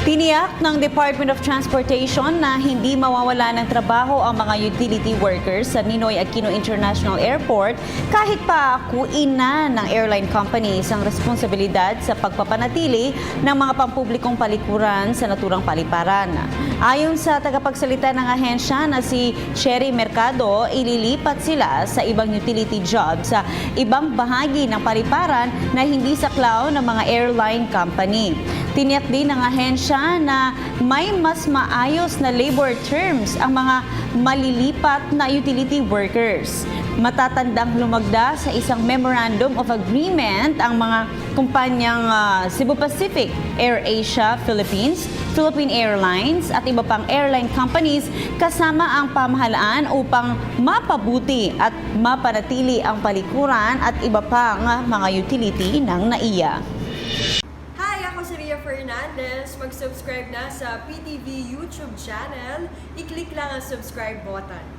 Tiniyak ng Department of Transportation na hindi mawawala ng trabaho ang mga utility workers sa Ninoy Aquino International Airport kahit pa akuin na ng airline companies ang responsibilidad sa pagpapanatili ng mga pampublikong palikuran sa naturang paliparan. Ayon sa tagapagsalita ng ahensya na si Sherry Mercado, ililipat sila sa ibang utility jobs sa ibang bahagi ng paliparan na hindi saklaw ng mga airline company. Tiniyak din ng ahensya na may mas maayos na labor terms ang mga malilipat na utility workers. Matatandang lumagda sa isang Memorandum of Agreement ang mga kumpanyang Cebu Pacific, AirAsia Philippines, Philippine Airlines at iba pang airline companies kasama ang pamahalaan upang mapabuti at mapanatili ang palikuran at iba pang mga utility ng NAIA. Ako si Ria Fernandez. Mag-subscribe na sa PTV YouTube channel. I-click lang ang subscribe button.